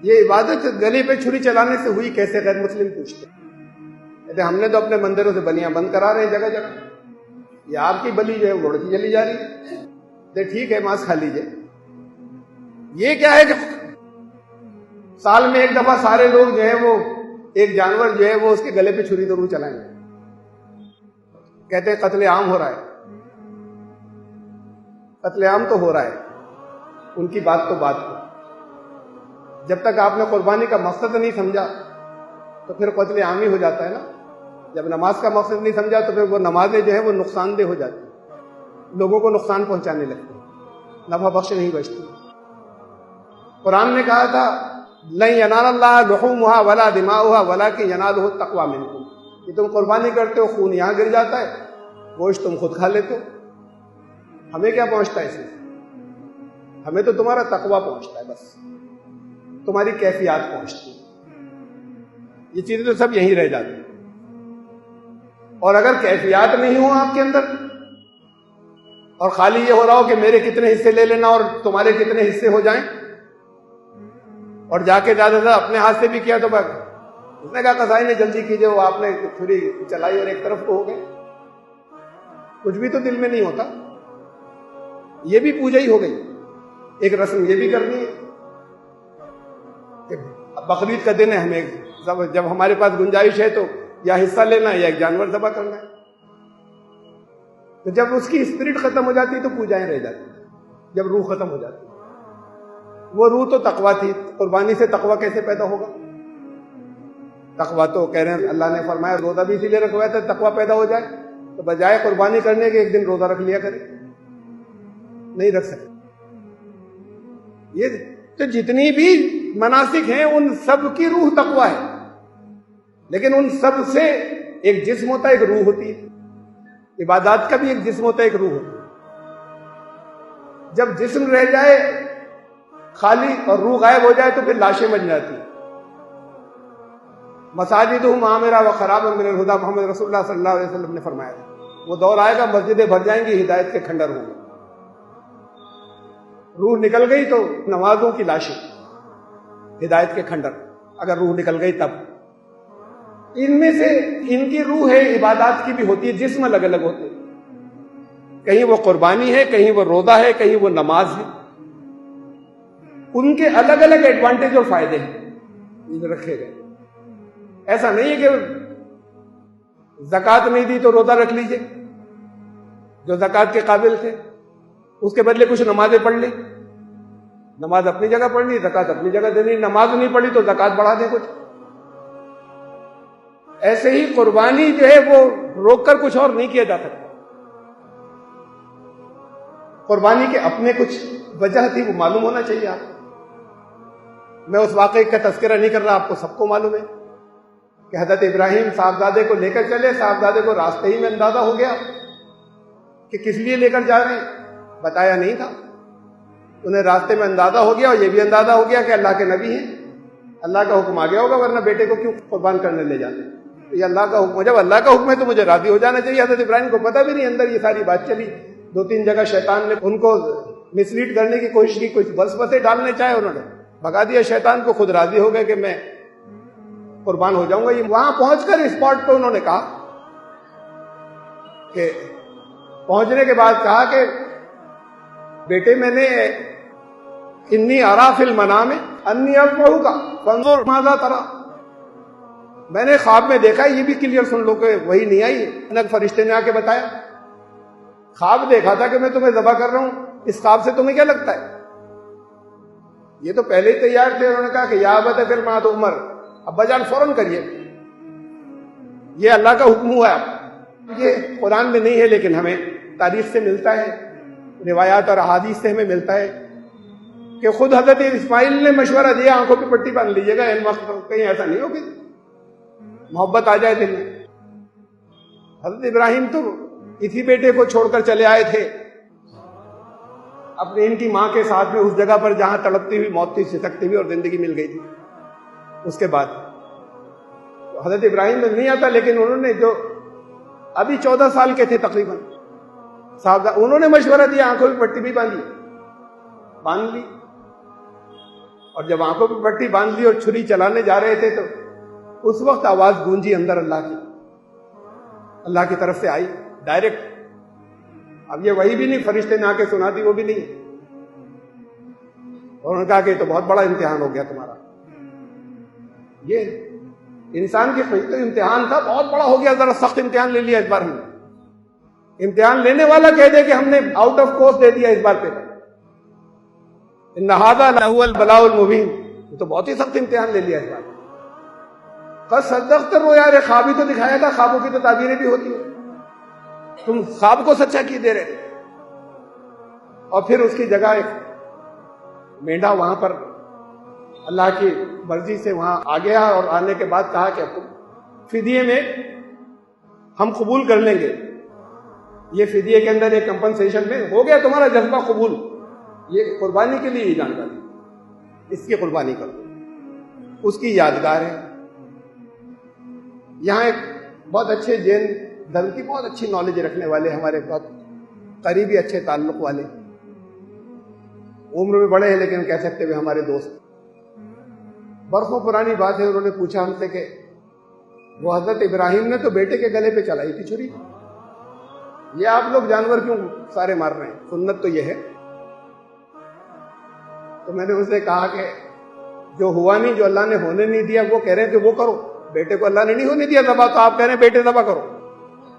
یہ عبادت گلے پہ چھری چلانے سے ہوئی کیسے؟ غیر مسلم پوچھتے کہتے ہم نے تو اپنے مندروں سے بلیاں بند کرا رہے ہیں جگہ جگہ، یہ آپ کی بلی جو ہے گھوڑ کی جلی جا رہی ہے، ٹھیک ہے ماس کھا لیجئے۔ یہ کیا ہے کہ سال میں ایک دفعہ سارے لوگ جو ہے وہ ایک جانور جو ہے وہ اس کے گلے پہ چھری ضرور چلائیں گے، کہتے ہیں قتل عام ہو رہا ہے۔ قتل عام تو ہو رہا ہے، ان کی بات تو بات کو، جب تک آپ نے قربانی کا مقصد نہیں سمجھا تو پھر قتل عام ہی ہو جاتا ہے نا۔ جب نماز کا مقصد نہیں سمجھا تو پھر وہ نمازیں جو ہے وہ نقصان دہ ہو جاتی ہیں، لوگوں کو نقصان پہنچانے لگتی ہیں، نفع بخش نہیں بچتی۔ قرآن نے کہا تھا لن ینال اللہ لحومها ولا دماؤها ولکن ینالہ التقوی منکم، کہ تم قربانی کرتے ہو خون یہاں گر جاتا ہے، گوشت تم خود کھا لیتے ہو، ہمیں کیا پہنچتا ہے اس سے؟ ہمیں تو تمہارا تقوی پہنچتا ہے، بس تمہاری کیفیات پہنچتی ہے، یہ چیزیں تو سب یہیں رہ جاتی ہیں۔ اور اگر کیفیات نہیں ہوں آپ کے اندر اور خالی یہ ہو رہا ہو کہ میرے کتنے حصے لے لینا اور تمہارے کتنے حصے ہو جائیں، اور جا کے زیادہ اپنے ہاتھ سے بھی کیا تو بس اس نے کہا قصائی نے جلدی کیجئے، وہ آپ نے چھری چلائی اور ایک طرف کو ہو گئے، کچھ بھی تو دل میں نہیں ہوتا۔ یہ بھی پوجا ہی ہو گئی، ایک رسم یہ بھی کرنی ہے کہ بقرعید کا دن ہے، ہمیں جب ہمارے پاس گنجائش ہے تو یا حصہ لینا ہے یا ایک جانور ذبح کرنا ہے۔ تو جب اس کی اسپرٹ ختم ہو جاتی تو پوجائیں رہ جاتی، جب روح ختم ہو جاتی۔ وہ روح تو تقویٰ تھی، قربانی سے تقویٰ کیسے پیدا ہوگا؟ تقویٰ تو کہہ رہے ہیں اللہ نے فرمایا روزہ بھی اسی لیے رکھوایا تھا تقویٰ پیدا ہو جائے، تو بجائے قربانی کرنے کے ایک دن روزہ رکھ لیا کرے، نہیں رکھ سکتے۔ یہ تو جتنی بھی مناسک ہیں ان سب کی روح تقویٰ ہے، لیکن ان سب سے ایک جسم ہوتا ہے، ایک روح ہوتی ہے۔ عبادات کا بھی ایک جسم ہوتا ہے، ایک روح ہوتی ہے۔ جب جسم رہ جائے خالی اور روح غائب ہو جائے تو پھر لاشیں بن جاتی ہیں۔ مساجدہم عامرہ وخرابا من الہدی، محمد رسول اللہ صلی اللہ علیہ وسلم نے فرمایا تھا وہ دور آئے گا مسجدیں بھر جائیں گی، ہدایت کے کھنڈر ہوں گے، روح نکل گئی تو نمازوں کی لاشیں، ہدایت کے کھنڈر، اگر روح نکل گئی تب۔ ان میں سے ان کی روح ہے، عبادات کی بھی ہوتی ہے، جسم الگ الگ ہوتے ہیں، کہیں وہ قربانی ہے، کہیں وہ روزہ ہے، کہیں وہ نماز ہے، ان کے الگ الگ ایڈوانٹیج اور فائدے ہیں رکھے گئے۔ ایسا نہیں ہے کہ زکوٰۃ نہیں دی تو روزہ رکھ لیجئے، جو زکوٰۃ کے قابل تھے اس کے بدلے کچھ نمازیں پڑھ لی، نماز اپنی جگہ پڑھنی، زکوٰۃ اپنی جگہ دینی، نماز نہیں پڑھی تو زکوٰۃ بڑھا دیں کچھ۔ ایسے ہی قربانی جو ہے وہ روک کر کچھ اور نہیں کیا جا سکتا۔ قربانی کے اپنے کچھ وجہ تھی، وہ معلوم ہونا چاہیے آپ کو۔ میں اس واقعے کا تذکرہ نہیں کر رہا، آپ کو سب کو معلوم ہے کہ حضرت ابراہیم صاحبزادے کو لے کر چلے، صاحبزادے کو راستے ہی میں اندازہ ہو گیا کہ کس لیے لے کر جا رہے ہیں، بتایا نہیں تھا، انہیں راستے میں اندازہ ہو گیا، اور یہ بھی اندازہ ہو گیا کہ اللہ کے نبی ہیں، اللہ کا حکم آ گیا ہوگا، ورنہ بیٹے کو کیوں قربان کرنے لے جاتے؟ یہ اللہ کا حکم، جب اللہ کا حکم ہے تو مجھے راضی ہو جانا چاہیے۔ حضرت ابراہیم کو پتہ بھی نہیں، اندر یہ ساری بات چلی، 2-3 جگہ شیطان نے ان کو مسلیڈ کرنے کی کوشش کی، کچھ وسوسے ڈالنے چاہے، انہوں نے بھگا دیا شیطان کو، خود راضی ہو گئے کہ میں قربان ہو جاؤں گا۔ یہ وہاں پہنچ کر اسپاٹ پہ انہوں نے کہا کہ پہنچنے کے بعد کہا کہ بیٹے میں نے انی ارا فی المنام انی اذبحک فانظر ماذا تری، میں نے خواب میں دیکھا، یہ بھی کلیئر سن لو کہ وہی نہیں آئی، نہ فرشتے نے آ کے بتایا، خواب دیکھا تھا کہ میں تمہیں ذبح کر رہا ہوں، اس خواب سے تمہیں کیا لگتا ہے؟ یہ تو پہلے ہی تیار تھے، انہوں نے کہا کہ یا ابت افعل ما تؤمر، ابا جان فوراً کریے، یہ اللہ کا حکم ہوا ہے۔ یہ قرآن میں نہیں ہے لیکن ہمیں تاریخ سے ملتا ہے، روایات اور احادیث سے ہمیں ملتا ہے کہ خود حضرت اسماعیل نے مشورہ دیا آنکھوں پہ پٹی باندھ لیجیے گا، ان وقت کہیں ایسا نہیں ہوگی محبت آ جائے دل میں۔ حضرت ابراہیم تو اسی بیٹے کو چھوڑ کر چلے آئے تھے اپنی ان کی ماں کے ساتھ میں، اس جگہ پر جہاں تڑپتی ہوئی موت تھی، سسکتی ہوئی، اور زندگی مل گئی تھی اس کے بعد۔ حضرت ابراہیم میں نہیں آتا، لیکن انہوں نے جو ابھی 14 سال کے تھے تقریباً، انہوں نے مشورہ دیا، آنکھوں میں پٹی بھی باندھ لی، اور جب آنکھوں پہ پٹی باندھ لی اور چھری چلانے جا رہے تھے تو اس وقت آواز گونجی اندر اللہ کی طرف سے آئی ڈائریکٹ. اب یہ وہی بھی نہیں فرشتے نے آ کے سنا دی، وہ بھی نہیں. اور انہوں نے کہا کہ یہ تو بہت بڑا امتحان ہو گیا تمہارا. یہ انسان کی خود امتحان تھا، بہت بڑا ہو گیا، ذرا سخت امتحان لے لیا اس بار. ہم نے امتحان لینے والا کہہ دے کہ ہم نے آؤٹ آف کورس دے دیا اس بار پہ. ان ھذا لہو البلاء المبین، یہ تو بہت ہی سخت امتحان لے لیا اس بار. قد صدقت الرؤیا، یار خواب ہی تو دکھایا تھا، خوابوں کی تو تعبیریں بھی ہوتی ہیں، تم خواب کو سچا کی دے رہے تھے. اور پھر اس کی جگہ ایک مینڈا وہاں پر اللہ کی مرضی سے وہاں آ گیا، اور آنے کے بعد کہا کہ فدیے میں ہم قبول کر لیں گے. یہ فدیے کے اندر ایک کمپنسیشن میں ہو گیا تمہارا جذبہ قبول، یہ قربانی کے لیے یہ جانکاری، اس کی قربانی کرو، اس کی یادگار ہے. یہاں ایک بہت اچھے جین دھرم کی بہت اچھی نالج رکھنے والے، ہمارے بہت قریبی اچھے تعلق والے، عمر میں بڑے ہیں لیکن کہہ سکتے ہوئے ہمارے دوست، برسوں پرانی بات ہے. انہوں نے پوچھا ہم سے کہ وہ حضرت ابراہیم نے تو بیٹے کے گلے پہ چلائی تھی چھری، یہ آپ لوگ جانور کیوں سارے مار رہے ہیں؟ سنت تو یہ ہے. تو میں نے ان سے کہا کہ جو ہوا نہیں، جو اللہ نے ہونے نہیں دیا، وہ کہہ رہے ہیں کہ وہ کرو. بیٹے کو اللہ نے نہیں ہونے دیا ذبح، تو آپ کہہ رہے ہیں بیٹے ذبح کرو.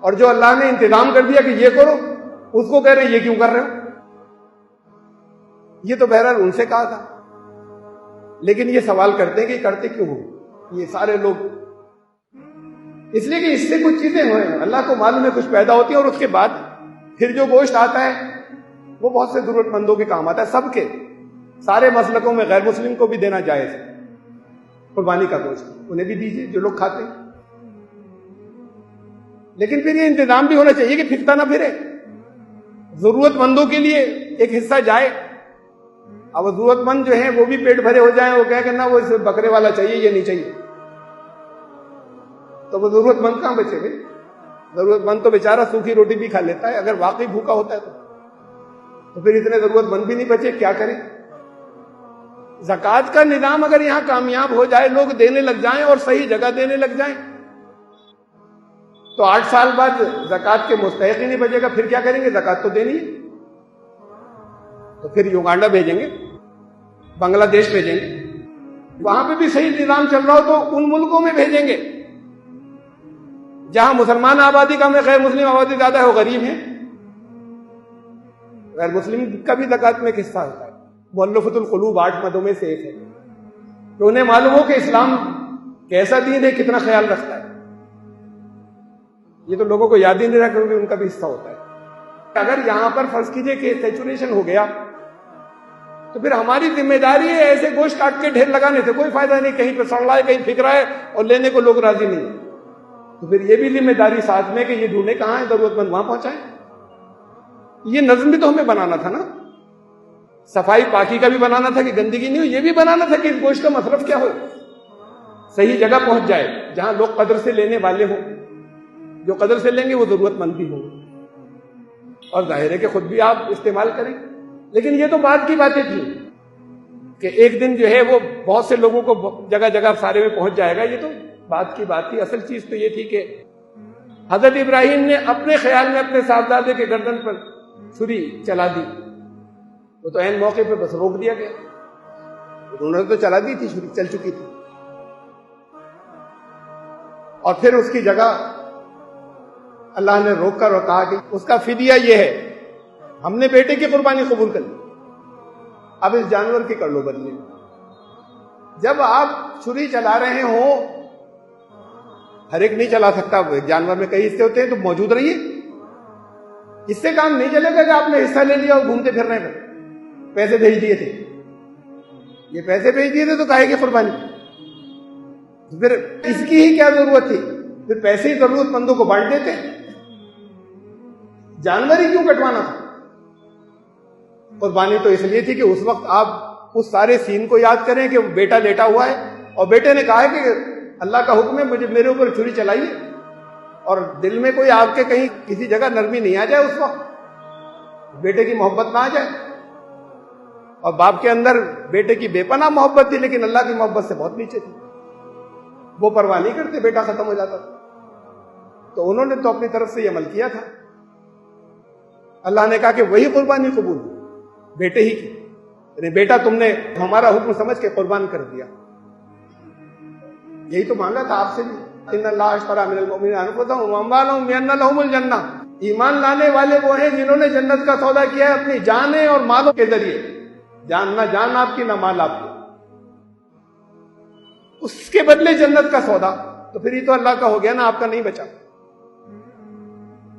اور جو اللہ نے انتظام کر دیا کہ یہ کرو، اس کو کہہ رہے ہیں یہ کیوں کر رہے ہو؟ یہ تو بہرحال ان سے کہا تھا، لیکن یہ سوال کرتے ہیں کہ کرتے کیوں ہو یہ سارے لوگ؟ اس لیے کہ اس سے کچھ چیزیں ہوئے، اللہ کو معلوم ہے کچھ پیدا ہوتی ہیں، اور اس کے بعد پھر جو گوشت آتا ہے وہ بہت سے ضرورت مندوں کے کام آتا ہے. سب کے سارے مسلکوں میں غیر مسلم کو بھی دینا جائز ہے قربانی کا گوشت، انہیں بھی دیجیے جو لوگ کھاتے ہیں. لیکن پھر یہ انتظام بھی ہونا چاہیے کہ پھرتا نہ پھرے، ضرورت مندوں کے لیے ایک حصہ جائے. اب ضرورت مند جو ہیں وہ بھی پیٹ بھرے ہو جائیں، وہ کہہ کہ نہ وہ اسے بکرے والا چاہیے، یہ نہیں چاہیے، تو وہ ضرورت مند کہاں بچے گے؟ ضرورت مند تو بیچارہ سوکھی روٹی بھی کھا لیتا ہے اگر واقعی بھوکا ہوتا ہے تو پھر اتنے ضرورت مند بھی نہیں بچے، کیا کریں؟ زکوٰۃ کا نظام اگر یہاں کامیاب ہو جائے، لوگ دینے لگ جائیں اور صحیح جگہ دینے لگ جائیں، تو 8 سال بعد زکوٰۃ کے مستحق ہی نہیں بچے گا. پھر کیا کریں گے؟ زکوٰۃ تو دینی ہے، تو پھر یوگانڈا بھیجیں گے، بنگلہ دیش بھیجیں گے. وہاں پہ بھی صحیح نظام چل رہا ہو تو ان ملکوں میں بھیجیں گے جہاں مسلمان آبادی کم ہے، غیر مسلم آبادی زیادہ ہے، وہ غریب ہیں. غیر مسلم کا بھی زکوٰۃ میں ایک حصہ ہوتا ہے. مؤلفۃ القلوب 8 مدوں میں سے ایک ہے کہ انہیں معلوم ہو کہ اسلام کیسا دین ہے، کتنا خیال رکھتا ہے. یہ تو لوگوں کو یاد ہی نہیں رہا کہ ان کا بھی حصہ ہوتا ہے. اگر یہاں پر فرض کیجئے کہ سیچوریشن ہو گیا تو پھر ہماری ذمہ داری ہے ایسے گوشت کاٹ کے ڈھیر لگانے سے کوئی فائدہ نہیں. کہیں پہ سڑ رہا ہے، کہیں پھک رہا ہے اور لینے کو لوگ راضی نہیں ہیں. تو پھر یہ بھی ذمہ داری ساتھ میں کہ یہ ڈھونڈے کہاں ہے، ضرورت مند وہاں پہنچائیں. یہ نظم بھی تو ہمیں بنانا تھا نا، صفائی پاکی کا بھی بنانا تھا کہ گندگی نہیں ہو، یہ بھی بنانا تھا کہ اس گوشت کا مصرف کیا ہو، صحیح جگہ پہنچ جائے جہاں لوگ قدر سے لینے والے ہوں، جو قدر سے لیں گے وہ ضرورت مند بھی ہوں، اور ظاہر ہے کہ خود بھی آپ استعمال کریں. لیکن یہ تو بعد کی باتیں تھیں کہ ایک دن جو ہے وہ بہت سے لوگوں کو جگہ جگہ سارے میں پہنچ جائے گا، یہ تو بات کی بات تھی. اصل چیز تو یہ تھی کہ حضرت ابراہیم نے اپنے خیال میں اپنے صاحبزادے کے گردن پر چھری چلا دی، وہ تو عین موقع پہ بس روک دیا گیا. انہوں نے تو چلا دی تھی، چھری چل چکی تھی. اور پھر اس کی جگہ اللہ نے روک کر اور کہا کہ اس کا فدیہ یہ ہے، ہم نے بیٹے کی قربانی قبول کر لی، اب اس جانور کی کر لو بدلے. جب آپ چھری چلا رہے ہوں، ہر ایک نہیں چلا سکتا، ایک جانور میں کئی حصے ہوتے ہیں، تو موجود رہیے. اس سے کام نہیں چلے گا کہ آپ نے حصہ لے لیا اور گھومتے پھرنے میں پیسے بھیج دیے تھے. یہ پیسے بھیج دیے تھے تو کہے گی قربانی، پھر اس کی ہی کیا ضرورت تھی؟ پھر پیسے ہی ضرورت مندوں کو بانٹ دیتے، جانور ہی کیوں کٹوانا تھا؟ قربانی تو اس لیے تھی کہ اس وقت آپ اس سارے سین کو یاد کریں کہ بیٹا لیٹا ہوا ہے اور بیٹے نے کہا ہے کہ اللہ کا حکم ہے مجھے میرے اوپر چھری چلائیے، اور دل میں کوئی آپ کے کہیں کسی جگہ نرمی نہیں آ جائے، اس وقت بیٹے کی محبت نہ آ جائے. اور باپ کے اندر بیٹے کی بے پناہ محبت تھی، لیکن اللہ کی محبت سے بہت نیچے تھی. وہ پرواہ نہیں کرتے بیٹا ختم ہو جاتا تھا. تو انہوں نے تو اپنی طرف سے یہ عمل کیا تھا. اللہ نے کہا کہ وہی قربانی قبول بیٹے ہی کی. یعنی بیٹا تم نے ہمارا حکم سمجھ کے قربان کر دیا. یہی تو مانگا تھا آپ سے بھی. ان اللہ اشتری من المؤمنین انفسهم واموالهم بان لهم الجنہ. ایمان لانے والے وہ ہیں جنہوں نے جنت کا سودا کیا ہے اپنی جانیں اور مالوں کے ذریعے. جان نہ جان آپ کی نہ مال آپ کی، اس کے بدلے جنت کا سودا. تو پھر یہ تو اللہ کا ہو گیا نا، آپ کا نہیں بچا.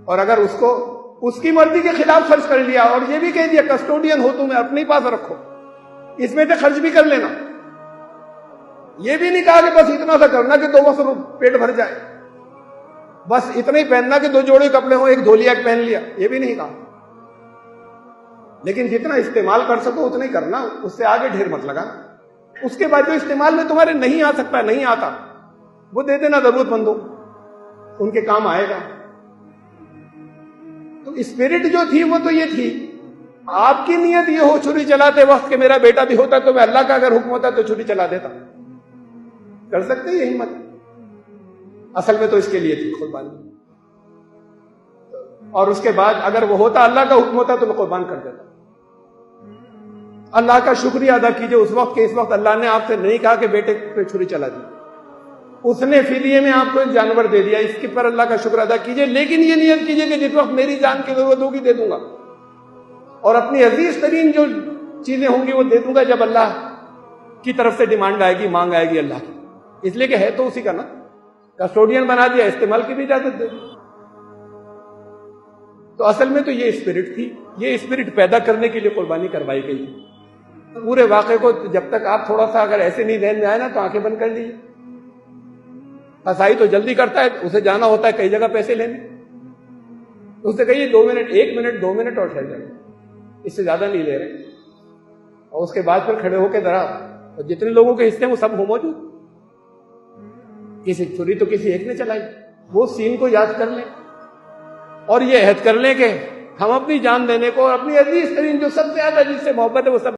اور اگر اس کو اس کی مرضی کے خلاف خرچ کر لیا اور یہ بھی کہہ دیا کسٹوڈین ہو تمہیں اپنے پاس رکھو، اس میں سے خرچ بھی کر لینا. یہ بھی نہیں کہا کہ بس اتنا سا کرنا کہ 2 وقت پیٹ بھر جائے، بس اتنا ہی پہننا کہ 2 جوڑے کپڑے ہوں، ایک دھولیا پہن لیا، یہ بھی نہیں کہا. لیکن جتنا استعمال کر سکو اتنا ہی کرنا، اس سے آگے ڈھیر مت لگا. اس کے بعد جو استعمال میں تمہارے نہیں آ سکتا، نہیں آتا، وہ دے دینا ضرورت مندوں، ان کے کام آئے گا. تو اسپرٹ جو تھی وہ تو یہ تھی. آپ کی نیت یہ ہو چھری چلاتے وقت کہ میرا بیٹا بھی ہوتا تو میں اللہ کا اگر حکم ہوتا تو چھری چلا دیتا. کر سکتے یہ ہمت؟ اصل میں تو اس کے لیے تھی قربانی. اور اس کے بعد اگر وہ ہوتا اللہ کا حکم ہوتا تو میں قربان کر دیتا. اللہ کا شکریہ ادا کیجئے اس وقت کہ اس وقت اللہ نے آپ سے نہیں کہا کہ بیٹے پہ چھری چلا دی، اس نے فدیے میں آپ کو ایک جانور دے دیا. اس کے پر اللہ کا شکر ادا کیجئے، لیکن یہ نیت کیجئے کہ جس وقت میری جان کی ضرورت ہوگی دے دوں گا، اور اپنی عزیز ترین جو چیزیں ہوں گی وہ دے دوں گا جب اللہ کی طرف سے ڈیمانڈ آئے گی، مانگ آئے گی اللہ کی. اس لیے کہ ہے تو اسی کا نا، کسٹوڈین بنا دیا، استعمال کی بھی اجازت دے دی. تو اصل میں تو یہ اسپرٹ تھی. یہ اسپرٹ پیدا کرنے کے لیے قربانی کروائی گئی. پورے واقعے کو جب تک آپ تھوڑا سا اگر ایسے نہیں ذہن میں آئے نا تو آنکھیں بند کر لیجیے. قصائی تو جلدی کرتا ہے، اسے جانا ہوتا ہے کئی جگہ پیسے لینے. اسے کہیے 2 منٹ، 1 منٹ، 2 منٹ اور ٹھہر جائے، اس سے زیادہ نہیں لے رہے. اور اس کے بعد پھر کھڑے ہو کے ذرا جتنے لوگوں کے حصے ہیں وہ سب ہو موجود. کسی چھری تو کسی ایک نے چلائی. وہ سین کو یاد کر لیں اور یہ عہد کر لیں کہ ہم اپنی جان دینے کو اور اپنی عزیز ترین جو سب سے زیادہ جس سے محبت ہے وہ سب